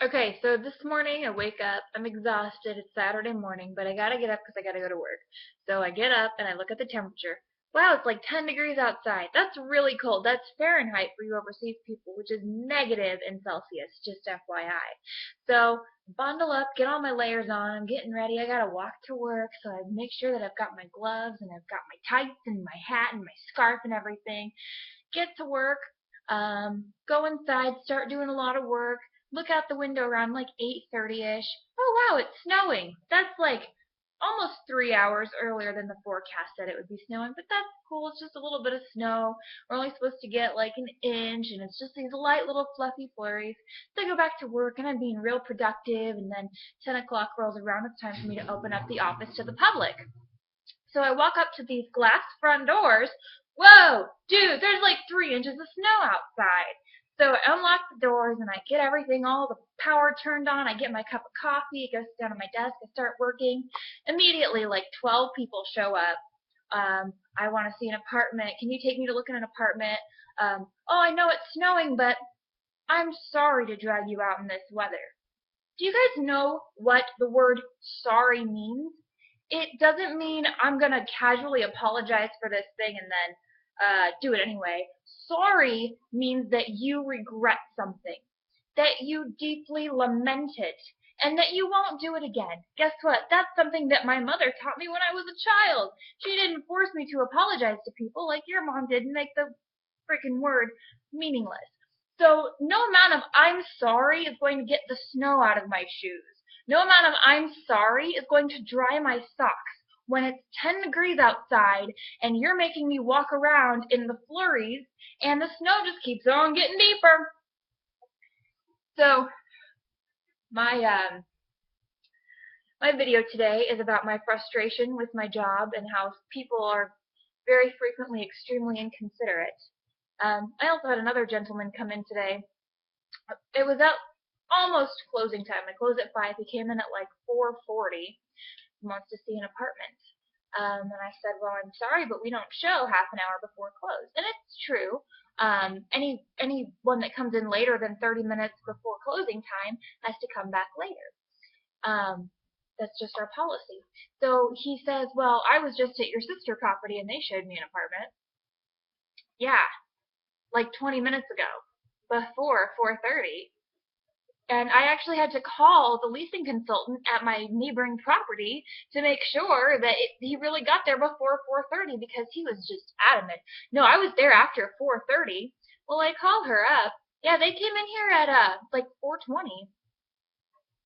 Okay, so this morning I wake up, I'm exhausted, it's Saturday morning, but I gotta get up because I gotta go to work. So I get up and I look at the temperature. Wow, it's like 10 degrees outside. That's really cold. That's Fahrenheit for you overseas people, which is negative in Celsius, just FYI. So bundle up, get all my layers on, I'm getting ready. I gotta walk to work, so I make sure that I've got my gloves and I've got my tights and my hat and my scarf and everything. Get to work, go inside, start doing a lot of work, look out the window around like 8:30ish. Oh wow, it's snowing. That's like almost 3 hours earlier than the forecast said it would be snowing, but that's cool. It's just a little bit of snow. We're only supposed to get like an inch, and it's just these light little fluffy flurries. So I go back to work, and I'm being real productive, and then 10 o'clock rolls around. It's time for me to open up the office to the public. So I walk up to these glass front doors. Whoa, dude, there's like 3 inches of snow outside. So I unlock the doors and I get everything, all the power turned on. I get my cup of coffee, I go sit down at my desk, I start working. Immediately, like 12 people show up. I want to see an apartment. Can you take me to look at an apartment? Oh, I know it's snowing, but I'm sorry to drag you out in this weather. Do you guys know what the word sorry means? It doesn't mean I'm going to casually apologize for this thing and then do it anyway. Sorry means that you regret something, that you deeply lament it, and that you won't do it again. Guess what? That's something that my mother taught me when I was a child. She didn't force me to apologize to people like your mom did and make the freaking word meaningless. So no amount of I'm sorry is going to get the snow out of my shoes. No amount of I'm sorry is going to dry my socks when it's 10 degrees outside and you're making me walk around in the flurries and the snow just keeps on getting deeper. So my my video today is about my frustration with my job and how people are very frequently extremely inconsiderate. I also had another gentleman come in today. It was at almost closing time. I close at 5. He came in at like 4:40. He wants to see an apartment. And I said, well, I'm sorry, but we don't show half an hour before close. And it's true. Anyone that comes in later than 30 minutes before closing time has to come back later. That's just our policy. So he says, well, I was just at your sister property and they showed me an apartment. Yeah, like 20 minutes ago, before 4:30. And I actually had to call the leasing consultant at my neighboring property to make sure that he really got there before 4:30 because he was just adamant. No, I was there after 4:30. Well, I called her up. Yeah, they came in here at like 4:20.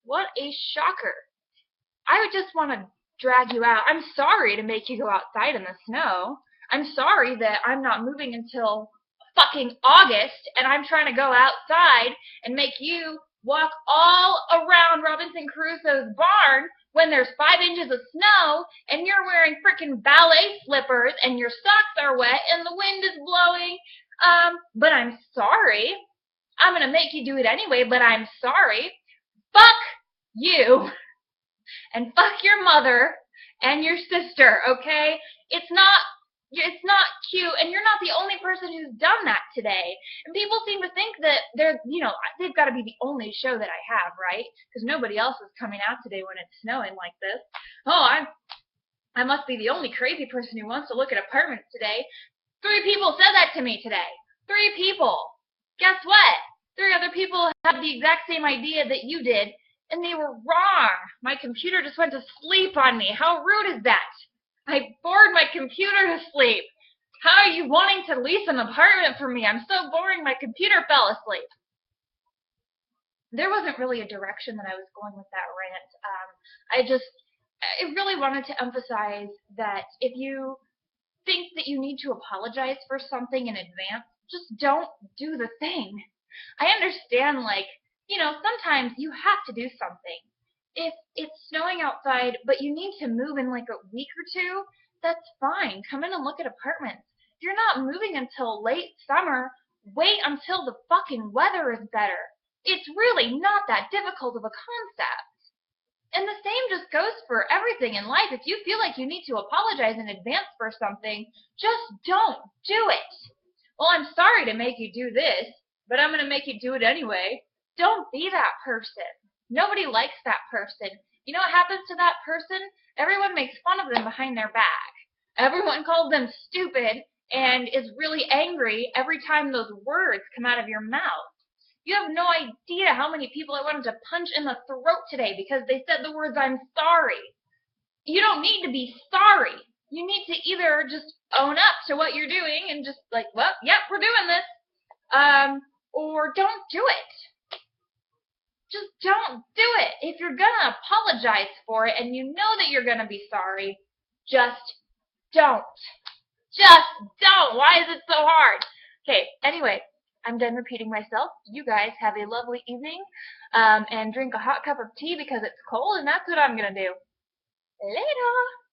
What a shocker. I would just want to drag you out. I'm sorry to make you go outside in the snow. I'm sorry that I'm not moving until fucking August and I'm trying to go outside and make you walk all around Robinson Crusoe's barn when there's 5 inches of snow and you're wearing freaking ballet slippers and your socks are wet and the wind is blowing. But I'm sorry. I'm going to make you do it anyway, but I'm sorry. Fuck you and fuck your mother and your sister, okay? It's not cute, and you're not the only person who's done that today. And people seem to think that they've got to be the only show that I have, right? Because nobody else is coming out today when it's snowing like this. Oh, I must be the only crazy person who wants to look at apartments today. 3 people said that to me today. 3 people. Guess what? 3 other people had the exact same idea that you did, and they were wrong. My computer just went to sleep on me. How rude is that? I bored my computer to sleep. How are you wanting to lease an apartment for me? I'm so boring my computer fell asleep. There wasn't really a direction that I was going with that rant. I really wanted to emphasize that if you think that you need to apologize for something in advance, just don't do the thing. I understand, like, sometimes you have to do something. If it's snowing outside, but you need to move in like a week or two, that's fine. Come in and look at apartments. If you're not moving until late summer, wait until the fucking weather is better. It's really not that difficult of a concept. And the same just goes for everything in life. If you feel like you need to apologize in advance for something, just don't do it. Well, I'm sorry to make you do this, but I'm going to make you do it anyway. Don't be that person. Nobody likes that person. You know what happens to that person? Everyone makes fun of them behind their back. Everyone calls them stupid and is really angry every time those words come out of your mouth. You have no idea how many people I wanted to punch in the throat today because they said the words "I'm sorry." You don't need to be sorry. You need to either just own up to what you're doing and just like, well, yep, we're doing this, or don't do it. Just don't do it. If you're gonna apologize for it and you know that you're gonna be sorry, just don't. Just don't. Why is it so hard? Okay, anyway, I'm done repeating myself. You guys have a lovely evening, and drink a hot cup of tea because it's cold, and that's what I'm gonna do. Later.